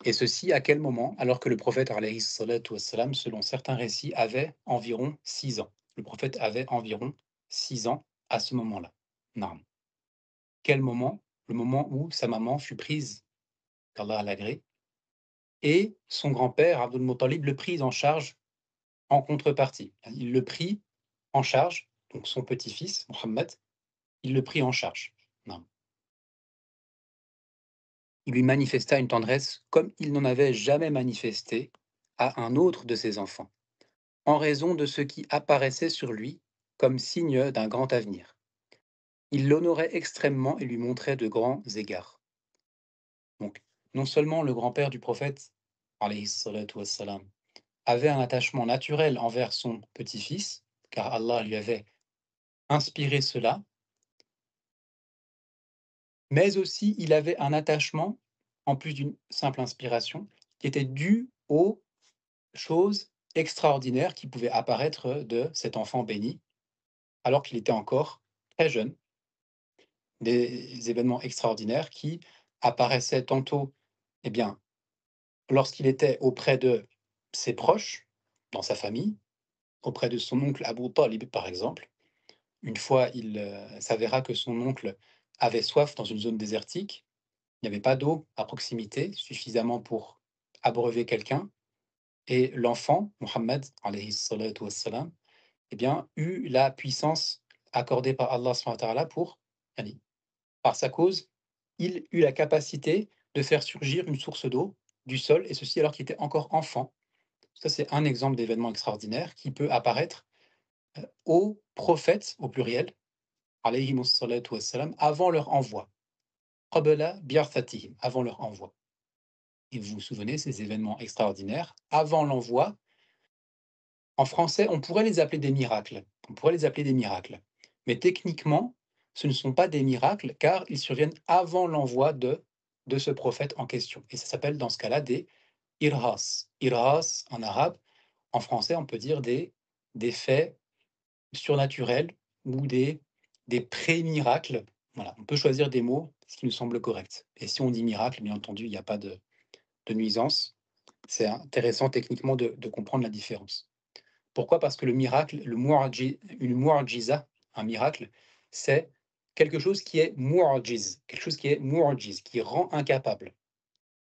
Et ceci à quel moment? Alors que le prophète alayhi salatu wassalam, selon certains récits, avait environ 6 ans. Le prophète avait environ 6 ans à ce moment-là. Naam. Quel moment? Le moment où sa maman fut prise, qu'Allah l'agrée, et son grand-père, Abdul Muttalib, le prit en charge en contrepartie. Il le prit en charge, donc son petit-fils, Mohammed, il le prit en charge. Naam. Il lui manifesta une tendresse comme il n'en avait jamais manifesté à un autre de ses enfants, en raison de ce qui apparaissait sur lui comme signe d'un grand avenir. Il l'honorait extrêmement et lui montrait de grands égards. Donc, non seulement le grand-père du prophète, alayhi salatu wassalam, avait un attachement naturel envers son petit-fils, car Allah lui avait inspiré cela, mais aussi il avait un attachement, en plus d'une simple inspiration, qui était dû aux choses extraordinaires qui pouvaient apparaître de cet enfant béni, alors qu'il était encore très jeune. Des événements extraordinaires qui apparaissaient tantôt, eh bien, lorsqu'il était auprès de ses proches, dans sa famille, auprès de son oncle Abu Talib, par exemple. Une fois, il s'avéra que son oncle avait soif dans une zone désertique. Il n'y avait pas d'eau à proximité suffisamment pour abreuver quelqu'un. Et l'enfant, Mohammed, alayhi salatu wassalam, eh bien, eut la puissance accordée par Allah subhanahu wa ta'ala pour, yani, par sa cause, il eut la capacité de faire surgir une source d'eau du sol, et ceci alors qu'il était encore enfant. Ça, c'est un exemple d'événement extraordinaire qui peut apparaître aux prophètes, au pluriel, alayhimus salatu wassalam, avant leur envoi. Qabla bi'athatihim, avant leur envoi. Et vous vous souvenez, ces événements extraordinaires, avant l'envoi, en français, on pourrait les appeler des miracles. On pourrait les appeler des miracles. Mais techniquement, ce ne sont pas des miracles car ils surviennent avant l'envoi de ce prophète en question. Et ça s'appelle dans ce cas-là des irhas. Irhas en arabe, en français, on peut dire des faits surnaturels ou des pré-miracles. Voilà, on peut choisir des mots, ce qui nous semble correct. Et si on dit miracle, bien entendu, il n'y a pas de nuisance. C'est intéressant techniquement de comprendre la différence. Pourquoi? Parce que le miracle, une mu'jiza, un miracle, c'est quelque chose qui est mu'jiz, quelque chose qui est mu'jiz, qui rend incapable.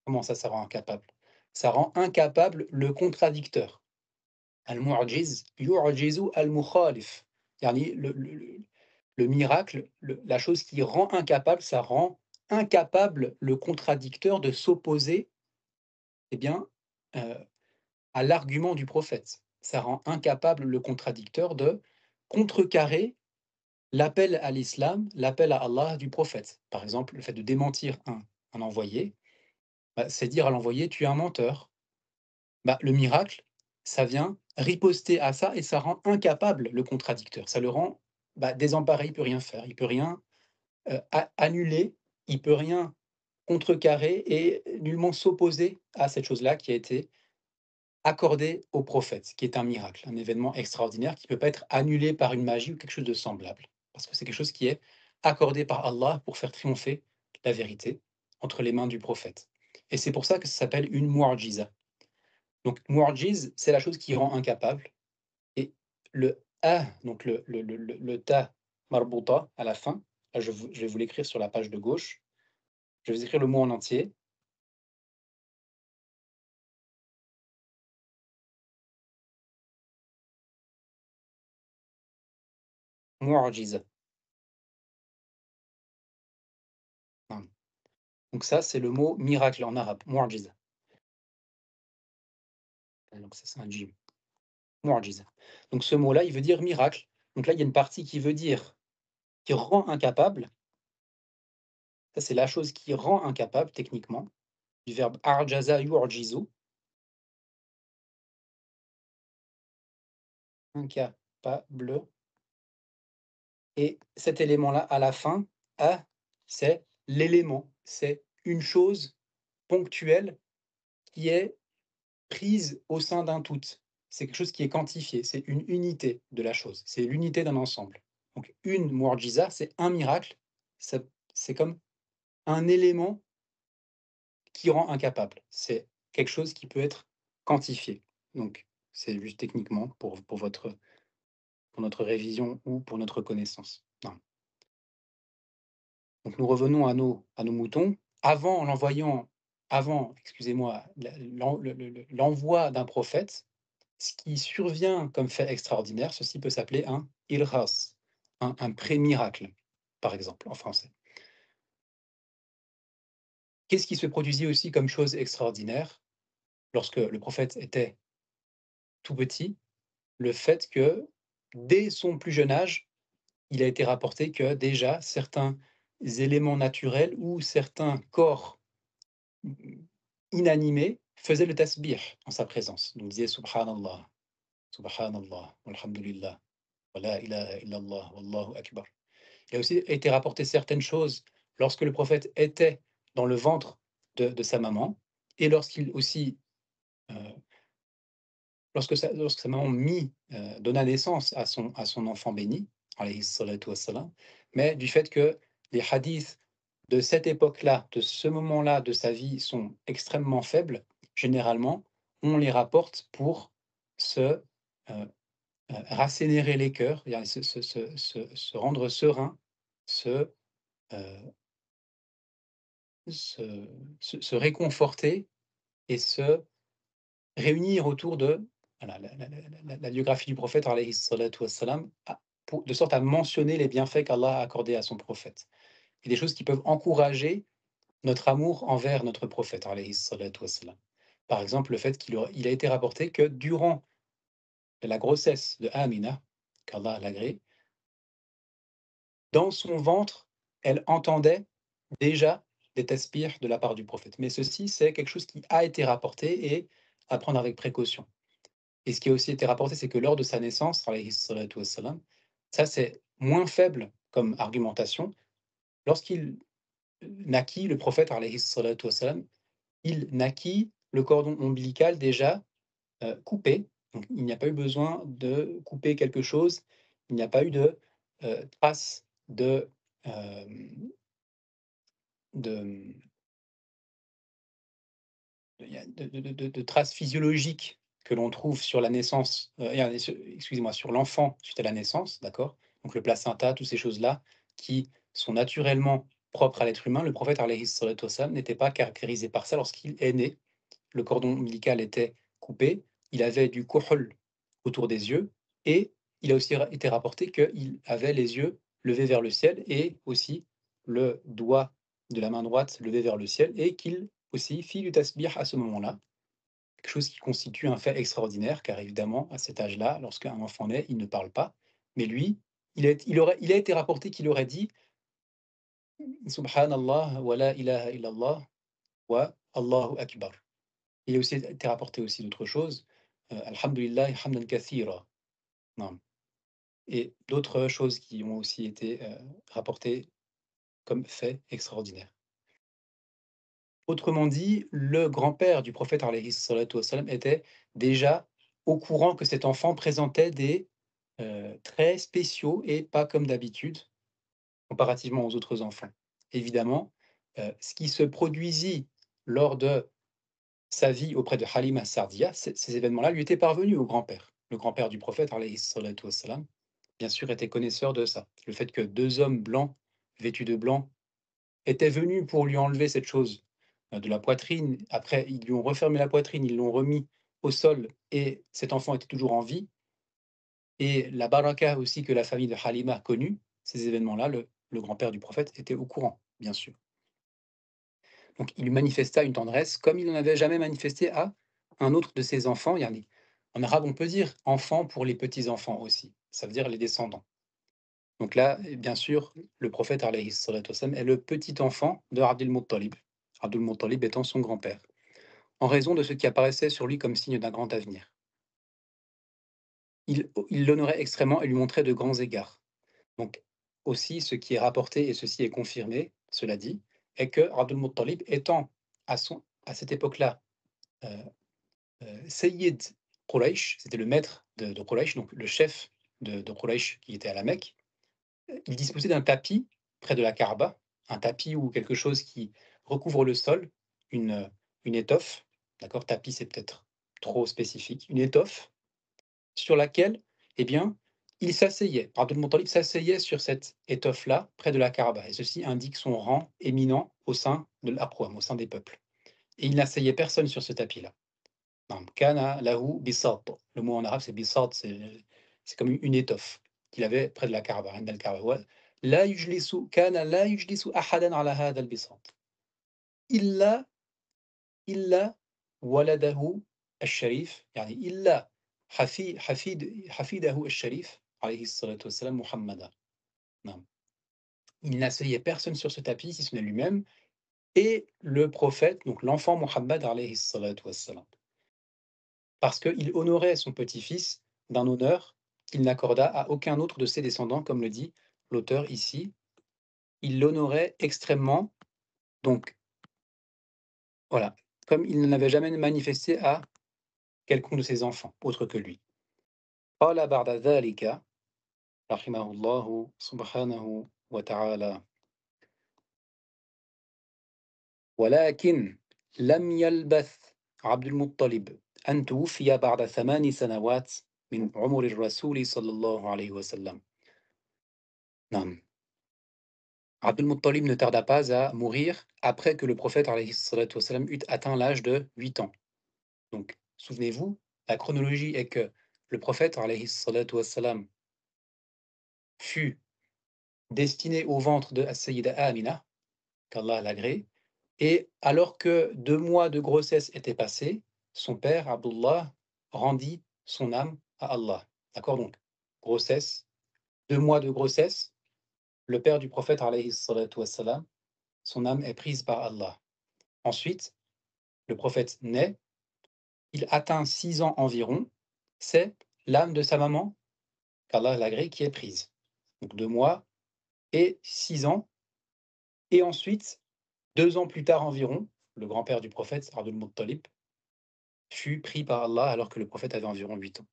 Comment ça rend incapable? Ça rend incapable le contradicteur. Al-mu'jiz yu'jizu al-mukhalif. Yani le miracle, la chose qui rend incapable, ça rend incapable le contradicteur de s'opposer, eh bien, heu, à l'argument du prophète. Ça rend incapable le contradicteur de contrecarrer l'appel à l'islam, l'appel à Allah du prophète. Par exemple, le fait de démentir un envoyé, bah, c'est dire à l'envoyé: «Tu es un menteur». Bah, le miracle, ça vient riposter à ça et ça rend incapable le contradicteur. Ça le rend, bah, désemparé, il peut rien faire, il peut rien, a annuler, il peut rien contrecarrer et nullement s'opposer à cette chose-là qui a été accordée au prophète, qui est un miracle, un événement extraordinaire qui ne peut pas être annulé par une magie ou quelque chose de semblable. Parce que c'est quelque chose qui est accordé par Allah pour faire triompher la vérité entre les mains du prophète. Et c'est pour ça que ça s'appelle une mu'jiza. Donc mu'jiz, c'est la chose qui rend incapable. Et le a, donc le ta marbuta à la fin, là je vais vous l'écrire sur la page de gauche. Je vais vous écrire le mot en entier. Mu'jiza. Hein. Donc ça, c'est le mot miracle en arabe, mu'jiza. Donc ça, c'est un djim. Mu'jiza. Donc ce mot-là, il veut dire miracle. Donc là, il y a une partie qui veut dire qui rend incapable. Ça, c'est la chose qui rend incapable techniquement, du verbe arjaza yu'jizu, incapable. Et cet élément-là, à la fin, a, c'est l'élément, c'est une chose ponctuelle qui est prise au sein d'un tout. C'est quelque chose qui est quantifié, c'est une unité de la chose, c'est l'unité d'un ensemble. Donc une mu'jiza, c'est un miracle, ça c'est comme un élément qui rend incapable. C'est quelque chose qui peut être quantifié. Donc, c'est juste techniquement pour notre révision ou pour notre connaissance. Non. Donc nous revenons à nos moutons. Avant, excusez-moi, l'envoi d'un prophète, ce qui survient comme fait extraordinaire, ceci peut s'appeler un ilhas, un pré-miracle, par exemple, en français. Qu'est-ce qui se produisit aussi comme chose extraordinaire lorsque le prophète était tout petit? Le fait que, dès son plus jeune âge, il a été rapporté que déjà certains éléments naturels ou certains corps inanimés faisaient le tasbih en sa présence. Donc disait Subhanallah, Subhanallah, walhamdulillah, wa la ilaha illallah, wallahu akbar. Il a aussi été rapporté certaines choses lorsque le prophète était dans le ventre de sa maman et lorsqu'il aussi, euh, lorsque sa maman donna naissance à son enfant béni, alayhi salatu wassalam, mais du fait que les hadiths de cette époque-là, de ce moment-là de sa vie sont extrêmement faibles, généralement, on les rapporte pour se rassénérer les cœurs, se rendre serein, se, euh, se réconforter et se réunir autour de voilà, la biographie du prophète, alayhi salatu wassalam, de sorte à mentionner les bienfaits qu'Allah a accordés à son prophète. Et des choses qui peuvent encourager notre amour envers notre prophète, alayhi salatu wassalam. Par exemple, le fait il a été rapporté que durant la grossesse de Amina, qu'Allah l'agrée, dans son ventre, elle entendait déjà des tasbirs de la part du prophète. Mais ceci, c'est quelque chose qui a été rapporté et à prendre avec précaution. Et ce qui a aussi été rapporté, c'est que lors de sa naissance, alayhi salatu wassalam, ça c'est moins faible comme argumentation. Lorsqu'il naquit, le prophète, alayhi salatu wassalam, il naquit le cordon ombilical déjà coupé. Donc il n'y a pas eu besoin de couper quelque chose. Il n'y a pas eu de traces de, de traces physiologiques que l'on trouve sur la naissance, excusez-moi, sur l'enfant suite à la naissance, d'accord? Donc le placenta, toutes ces choses-là qui sont naturellement propres à l'être humain. Le prophète alayhi salatu wassalam n'était pas caractérisé par ça lorsqu'il est né. Le cordon ombilical était coupé, il avait du kohl autour des yeux et il a aussi été rapporté qu'il avait les yeux levés vers le ciel et aussi le doigt de la main droite levé vers le ciel et qu'il aussi fit du tasbih à ce moment-là. Quelque chose qui constitue un fait extraordinaire car évidemment à cet âge-là, lorsqu'un enfant naît, il ne parle pas. Mais lui, il a été rapporté qu'il aurait dit Subhanallah wa la ilaha illallah wa Allahu akbar. Il a aussi été rapporté aussi d'autres choses, alhamdulillah hamdan kathira. Non. Et d'autres choses qui ont aussi été rapportées comme faits extraordinaires. Autrement dit, le grand-père du prophète alayhi salatu wassalam était déjà au courant que cet enfant présentait des traits spéciaux et pas comme d'habitude, comparativement aux autres enfants. Évidemment, ce qui se produisit lors de sa vie auprès de Halima Sardia, ces événements-là lui étaient parvenus au grand-père. Le grand-père du prophète, alayhi salatu wassalam, bien sûr, était connaisseur de ça. Le fait que 2 hommes blancs, vêtus de blanc, étaient venus pour lui enlever cette chose, de la poitrine. Après, ils lui ont refermé la poitrine, ils l'ont remis au sol et cet enfant était toujours en vie. Et la baraka aussi que la famille de Halima a connue, ces événements-là, le grand-père du prophète était au courant, bien sûr. Donc il lui manifesta une tendresse comme il n'en avait jamais manifesté à un autre de ses enfants. Yani, en arabe, on peut dire enfant pour les petits-enfants aussi. Ça veut dire les descendants. Donc là, bien sûr, le prophète alayhi salatu wassalam, est le petit enfant de Abdul Muttalib. Abdul Muttalib étant son grand-père, en raison de ce qui apparaissait sur lui comme signe d'un grand avenir. Il l'honorait extrêmement et lui montrait de grands égards. Donc aussi, ce qui est rapporté, et ceci est confirmé, cela dit, est que Abdul Muttalib étant à cette époque-là Sayyid Quraysh, c'était le maître de Quraysh, donc le chef de Quraysh qui était à la Mecque, il disposait d'un tapis près de la Kaaba, un tapis ou quelque chose qui recouvre le sol, une étoffe, d'accord? Tapis, c'est peut-être trop spécifique. Une étoffe sur laquelle, eh bien, il s'asseyait. Abdul Muttalib s'asseyait sur cette étoffe-là, près de la Kaaba et ceci indique son rang éminent au sein de l'Aqwam, au sein des peuples et il n'asseyait personne sur ce tapis-là. Naam, kana lahu bisat. Le mot en arabe, c'est bisat, c'est comme une étoffe qu'il avait près de la Kaaba, عند الكعبة. ولا يجلس كان لا يجلس أحدًا على هذا البساط إلا إلا ولده الشريف يعني إلا حفيده الشريف عليه الصلاة والسلام محمدا. نعم. Il n'asseyait personne sur ce tapis si ce n'est lui-même et le prophète, donc l'enfant Muhammad alayhi salatu wassalam. Parce qu'il honorait son petit-fils d'un honneur qu'il n'accorda à aucun autre de ses descendants, comme le dit l'auteur ici. Il l'honorait extrêmement, donc voilà, comme il n'en avait jamais manifesté à quelconque de ses enfants, autre que lui. قال بعد ذلك رحمه الله سبحانه وتعالى ولكن لم يلبث عبد المطلب أن توفي بعد 8 سنوات من عمر الرسول صلى الله عليه وسلم. نعم. Abdul Muttalib ne tarda pas à mourir après que le prophète alayhi salatu wassalam eut atteint l'âge de 8 ans. Donc, souvenez-vous, la chronologie est que le prophète alayhi salatu wassalam fut destiné au ventre de As-Sayyida Amina, qu'Allah l'agrée, et alors que 2 mois de grossesse étaient passés, son père, Abdullah, rendit son âme à Allah. D'accord donc, grossesse, 2 mois de grossesse, le père du prophète alayhi salatu wassalam, son âme est prise par Allah. Ensuite, le prophète naît, il atteint 6 ans environ, c'est l'âme de sa maman, qu'Allah l'agrée, qui est prise. Donc 2 mois et 6 ans. Et ensuite, 2 ans plus tard environ, le grand-père du prophète, Abdul Muttalib, fut pris par Allah alors que le prophète avait environ 8 ans.